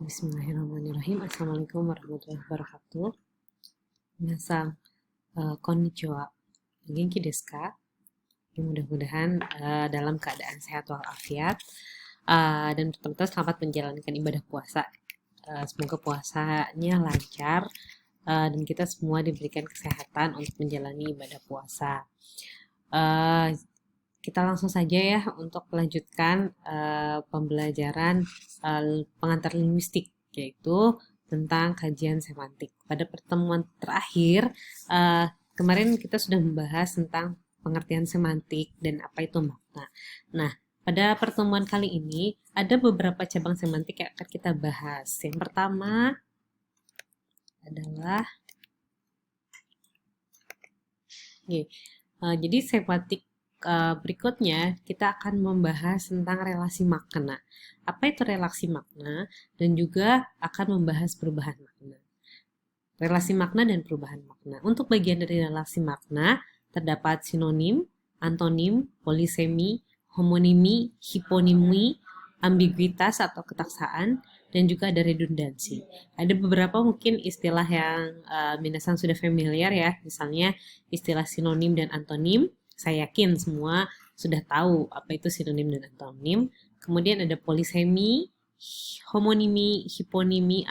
Bismillahirrahmanirrahim. Assalamualaikum warahmatullahi wabarakatuh. Minasan, konnichiwa. Genki desu ka? Mudah-mudahan dalam keadaan sehat walafiat. Dan teman-teman selamat menjalankan ibadah puasa. Semoga puasanya lancar dan kita semua diberikan kesehatan untuk menjalani ibadah puasa. Kita langsung saja ya untuk melanjutkan pembelajaran pengantar linguistik, yaitu tentang kajian semantik. Pada pertemuan terakhir, kemarin kita sudah membahas tentang pengertian semantik dan apa itu makna. Nah, pada pertemuan kali ini ada beberapa cabang semantik yang akan kita bahas. Yang pertama adalah jadi semantik berikutnya kita akan membahas tentang relasi makna. Apa itu relasi makna? Dan juga akan membahas perubahan makna. Relasi makna dan perubahan makna. Untuk bagian dari relasi makna terdapat sinonim, antonim, polisemi, homonimi, hiponimi, ambiguitas atau ketaksaan, dan juga ada redundansi. Ada beberapa mungkin istilah yang minasan sudah familiar ya, misalnya istilah sinonim dan antonim. Saya yakin semua sudah tahu apa itu sinonim dan antonim. Kemudian ada polisemi, homonimi, hiponimi,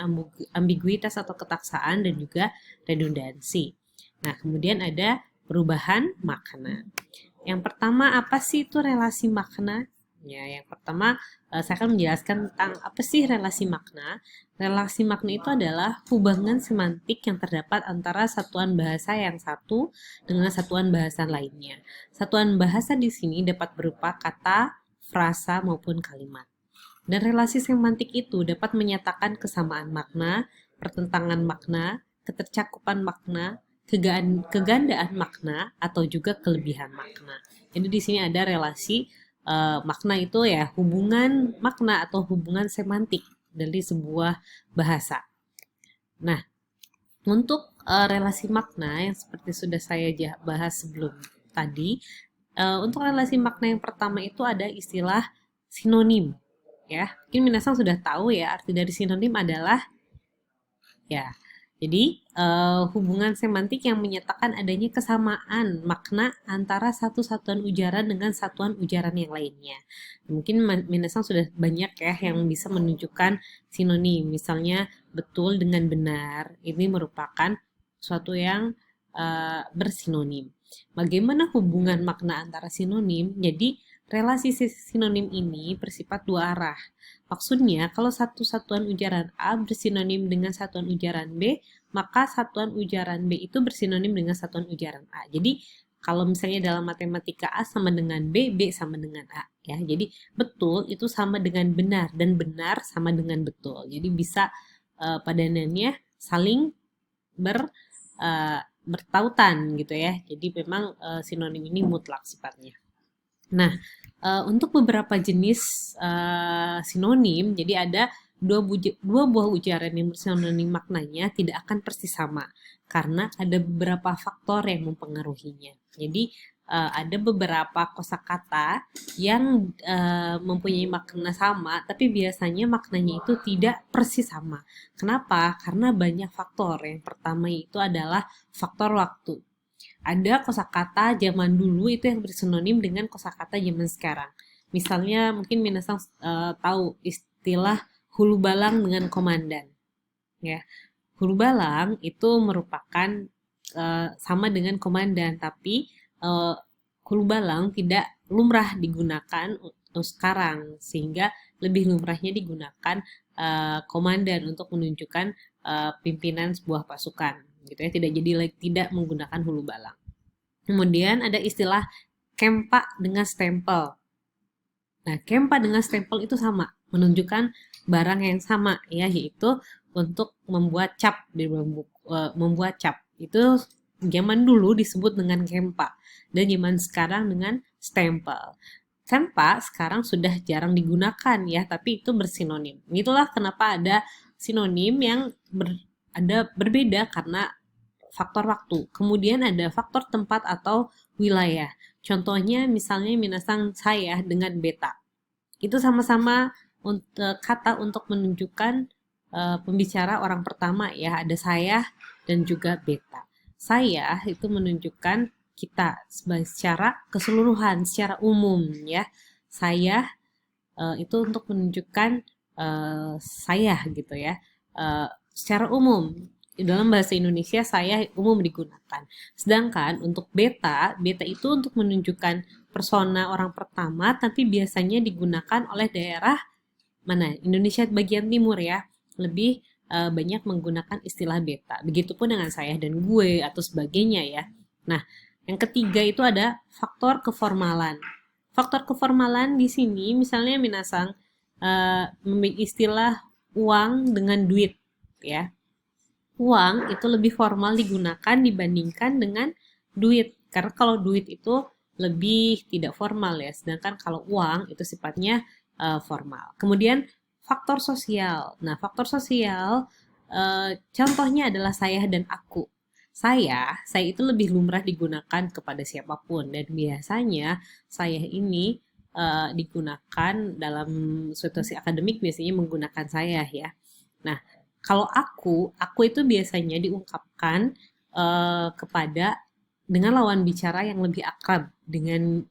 ambiguitas atau ketaksaan, dan juga redundansi. Nah, kemudian ada perubahan makna. Yang pertama, apa sih itu relasi makna? Ya, yang pertama saya akan menjelaskan tentang apa sih relasi makna. Relasi makna itu adalah hubungan semantik yang terdapat antara satuan bahasa yang satu dengan satuan bahasa lainnya. Satuan bahasa di sini dapat berupa kata, frasa, maupun kalimat. Dan relasi semantik itu dapat menyatakan kesamaan makna, pertentangan makna, ketercakupan makna, kegandaan makna, atau juga kelebihan makna. Jadi di sini ada relasi makna itu ya hubungan makna atau hubungan semantik dari sebuah bahasa. Nah, untuk relasi makna yang seperti sudah saya bahas sebelum tadi, untuk relasi makna yang pertama itu ada istilah sinonim. Ya, mungkin minasan sudah tahu ya arti dari sinonim adalah ya. Jadi, hubungan semantik yang menyatakan adanya kesamaan makna antara satu satuan ujaran dengan satuan ujaran yang lainnya. Mungkin minasan sudah banyak ya yang bisa menunjukkan sinonim. Misalnya, betul dengan benar. Ini merupakan suatu yang bersinonim. Bagaimana hubungan makna antara sinonim? Jadi, relasi sinonim ini bersifat dua arah. Maksudnya, kalau satu satuan ujaran A bersinonim dengan satuan ujaran B, maka satuan ujaran B itu bersinonim dengan satuan ujaran A. Jadi, kalau misalnya dalam matematika A sama dengan B, B sama dengan A. Ya, jadi betul itu sama dengan benar dan benar sama dengan betul. Jadi bisa padanannya saling bertautan gitu ya. Jadi memang sinonim ini mutlak sifatnya. Nah, untuk beberapa jenis sinonim, jadi ada dua buah ujaran yang bersinonim maknanya tidak akan persis sama karena ada beberapa faktor yang mempengaruhinya. Jadi ada beberapa kosakata yang mempunyai makna sama, tapi biasanya maknanya itu tidak persis sama. Kenapa? Karena banyak faktor. Yang pertama itu adalah faktor waktu. Ada kosakata zaman dulu itu yang bersinonim dengan kosakata zaman sekarang. Misalnya mungkin minasan tahu istilah hulu balang dengan komandan. Ya, hulu balang itu merupakan sama dengan komandan, tapi hulu balang tidak lumrah digunakan untuk sekarang, sehingga lebih lumrahnya digunakan komandan untuk menunjukkan pimpinan sebuah pasukan. Gitu ya, tidak menggunakan hulu balang. Kemudian ada istilah kempa dengan stempel. Nah, kempa dengan stempel itu sama, menunjukkan barang yang sama ya, yaitu untuk membuat cap membuat cap. Itu zaman dulu disebut dengan kempa dan zaman sekarang dengan stempel. Kempa sekarang sudah jarang digunakan ya, tapi itu bersinonim. Itulah kenapa ada sinonim yang berbeda karena faktor waktu. Kemudian ada faktor tempat atau wilayah. Contohnya misalnya minasan saya dengan beta. Itu sama-sama kata untuk menunjukkan pembicara orang pertama ya, ada saya dan juga beta. Saya itu menunjukkan kita secara keseluruhan, secara umum ya. Saya itu untuk menunjukkan saya gitu ya. Secara umum dalam bahasa Indonesia saya umum digunakan. Sedangkan untuk beta, beta itu untuk menunjukkan persona orang pertama, tapi biasanya digunakan oleh daerah mana? Indonesia bagian timur ya. Lebih banyak menggunakan istilah beta. Begitupun dengan saya dan gue atau sebagainya ya. Nah, yang ketiga itu ada faktor keformalan. Faktor keformalan di sini misalnya minasang memiliki istilah uang dengan duit ya. Uang itu lebih formal digunakan dibandingkan dengan duit. Karena kalau duit itu lebih tidak formal ya, sedangkan kalau uang itu sifatnya formal. Kemudian faktor sosial. Nah, faktor sosial contohnya adalah saya dan aku. Saya itu lebih lumrah digunakan kepada siapapun dan biasanya saya ini digunakan dalam situasi akademik biasanya menggunakan saya ya. Nah, kalau aku itu biasanya diungkapkan kepada dengan lawan bicara yang lebih akrab dengan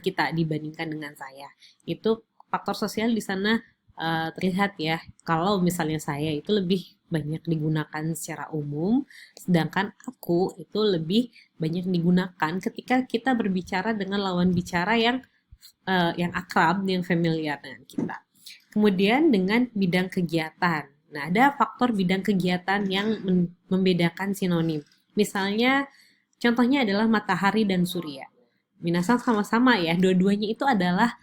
kita dibandingkan dengan saya. Itu faktor sosial di sana terlihat ya. Kalau misalnya saya itu lebih banyak digunakan secara umum, sedangkan aku itu lebih banyak digunakan ketika kita berbicara dengan lawan bicara yang akrab, yang familiar dengan kita. Kemudian dengan bidang kegiatan. Nah, ada faktor bidang kegiatan yang membedakan sinonim. Misalnya, contohnya adalah matahari dan surya. Minasang sama-sama ya, dua-duanya itu adalah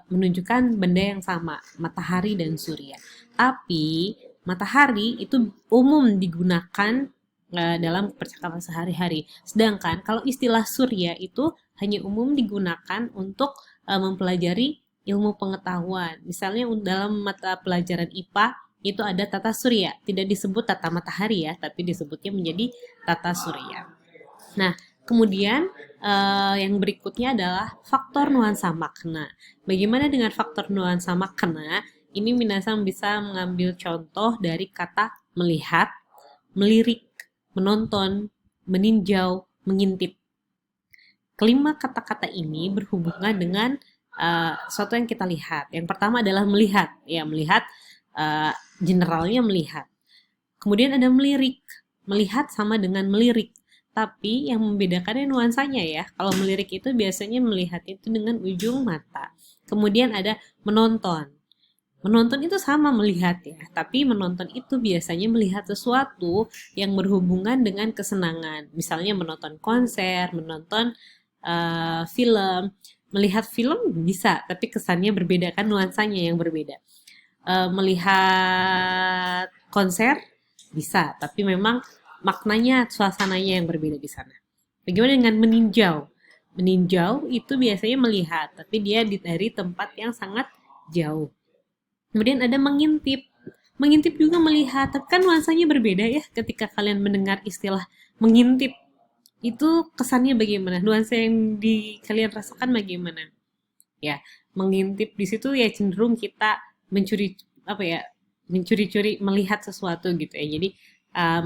menunjukkan benda yang sama, matahari dan surya. Tapi, matahari itu umum digunakan dalam percakapan sehari-hari. Sedangkan kalau istilah surya itu hanya umum digunakan untuk mempelajari ilmu pengetahuan. Misalnya dalam mata pelajaran IPA itu ada tata surya, tidak disebut tata matahari ya, tapi disebutnya menjadi tata surya. Nah, kemudian yang berikutnya adalah faktor nuansa makna. Bagaimana dengan faktor nuansa makna? Ini minasang bisa mengambil contoh dari kata melihat, melirik, menonton, meninjau, mengintip. Kelima kata-kata ini berhubungan dengan sesuatu yang kita lihat. Yang pertama adalah melihat, ya melihat generalnya melihat. Kemudian ada melirik, melihat sama dengan melirik. Tapi yang membedakannya nuansanya ya. Kalau melirik itu biasanya melihat itu dengan ujung mata. Kemudian ada menonton. Menonton itu sama melihat ya, tapi menonton itu biasanya melihat sesuatu yang berhubungan dengan kesenangan. Misalnya menonton konser, menonton film. Melihat film bisa, tapi kesannya berbeda kan, nuansanya yang berbeda. Melihat konser bisa, tapi memang maknanya, suasananya yang berbeda di sana. Bagaimana dengan meninjau? Meninjau itu biasanya melihat, tapi dia dari tempat yang sangat jauh. Kemudian ada mengintip. Mengintip juga melihat, tapi kan nuansanya berbeda ya ketika kalian mendengar istilah mengintip. Itu kesannya bagaimana? Nuansa yang kalian rasakan bagaimana? Ya, mengintip di situ ya cenderung kita mencuri apa ya? Mencuri-curi melihat sesuatu gitu ya. Jadi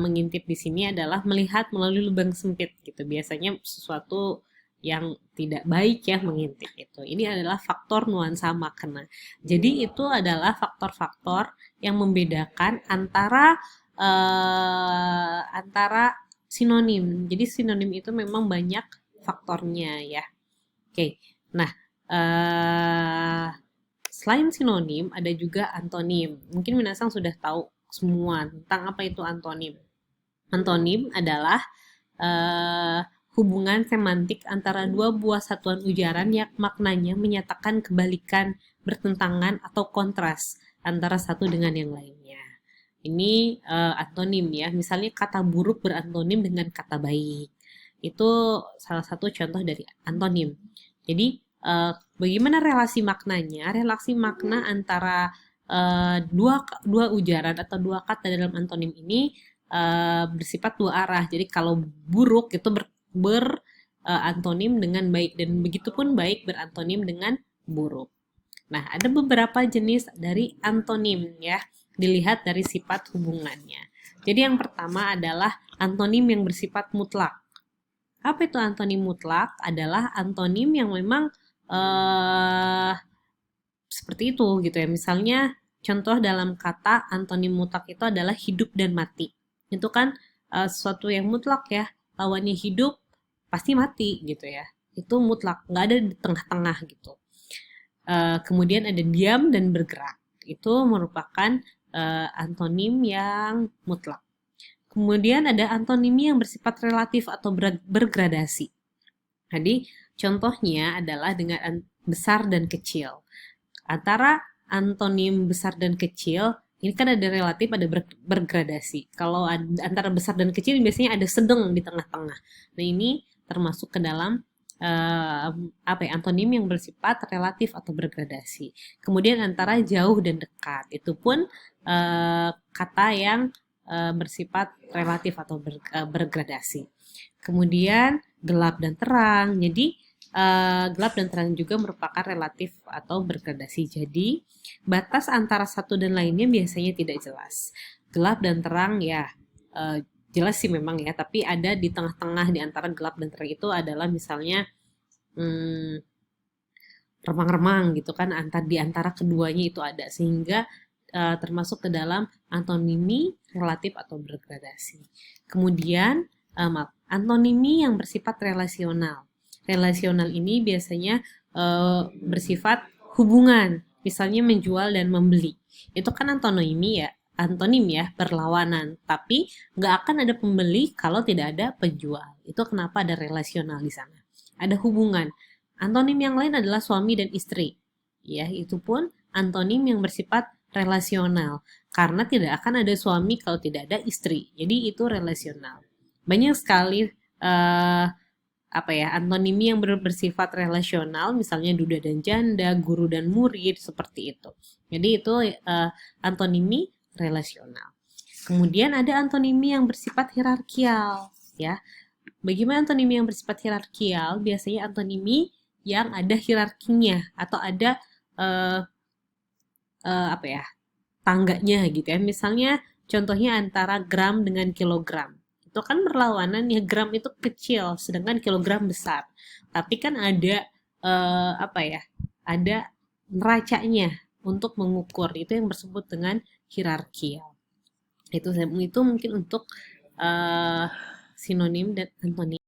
mengintip di sini adalah melihat melalui lubang sempit gitu. Biasanya sesuatu yang tidak baik ya mengintip itu. Ini adalah faktor nuansa makna. Jadi itu adalah faktor-faktor yang membedakan antara sinonim. Jadi sinonim itu memang banyak faktornya ya. Oke. Nah, selain sinonim ada juga antonim. Mungkin minasang sudah tahu semua tentang apa itu antonim. Antonim adalah hubungan semantik antara dua buah satuan ujaran yang maknanya menyatakan kebalikan, bertentangan, atau kontras antara satu dengan yang lainnya. Ini antonim ya. Misalnya kata buruk berantonim dengan kata baik. Itu salah satu contoh dari antonim. Jadi bagaimana relasi maknanya? Relasi makna antara dua ujaran atau dua kata dalam antonim ini bersifat dua arah. Jadi kalau buruk itu antonim dengan baik dan begitupun baik berantonim dengan buruk. Nah, ada beberapa jenis dari antonim ya. dilihat dari sifat hubungannya. Jadi yang pertama adalah antonim yang bersifat mutlak. Apa itu antonim mutlak? Adalah antonim yang memang seperti itu gitu ya. Misalnya contoh dalam kata antonim mutlak itu adalah hidup dan mati. Itu kan sesuatu yang mutlak ya. Lawannya hidup pasti mati gitu ya. Itu mutlak, nggak ada di tengah-tengah gitu. Kemudian ada diam dan bergerak. Itu merupakan antonim yang mutlak. Kemudian ada antonimi yang bersifat relatif atau bergradasi. Jadi contohnya adalah dengan besar dan kecil. Antara antonim besar dan kecil, ini kan ada relatif, ada bergradasi. Kalau antara besar dan kecil biasanya ada sedang di tengah-tengah. Nah ini termasuk ke dalam antonim yang bersifat relatif atau bergradasi. Kemudian antara jauh dan dekat, itu pun kata yang bersifat relatif atau bergradasi. Kemudian gelap dan terang. Jadi gelap dan terang juga merupakan relatif atau bergradasi. Jadi batas antara satu dan lainnya biasanya tidak jelas. Gelap dan terang ya jelas sih memang ya, tapi ada di tengah-tengah di antara gelap dan terang itu adalah misalnya remang-remang gitu kan, di antara keduanya itu ada, sehingga termasuk ke dalam antonimi relatif atau bergradasi. Kemudian antonimi yang bersifat relasional. Relasional ini biasanya bersifat hubungan, misalnya menjual dan membeli. Itu kan antonimi ya, antonim ya, berlawanan. Tapi nggak akan ada pembeli kalau tidak ada penjual. Itu kenapa ada relasional di sana. Ada hubungan. Antonim yang lain adalah suami dan istri. Ya, itu pun antonim yang bersifat relasional. Karena tidak akan ada suami kalau tidak ada istri. Jadi itu relasional. Banyak sekali antonimi yang bersifat relasional, misalnya duda dan janda, guru dan murid, seperti itu. Jadi itu antonimi relasional. Kemudian ada antonimi yang bersifat hierarkial, ya. Bagaimana antonimi yang bersifat hierarkial? Biasanya antonimi yang ada hierarkinya atau ada tangganya gitu ya. Misalnya contohnya antara gram dengan kilogram. Itu kan berlawanan ya, gram itu kecil sedangkan kilogram besar. Tapi kan ada ada neracanya untuk mengukur. Itu yang disebut dengan hierarkial. Itu mungkin untuk sinonim dan antonim.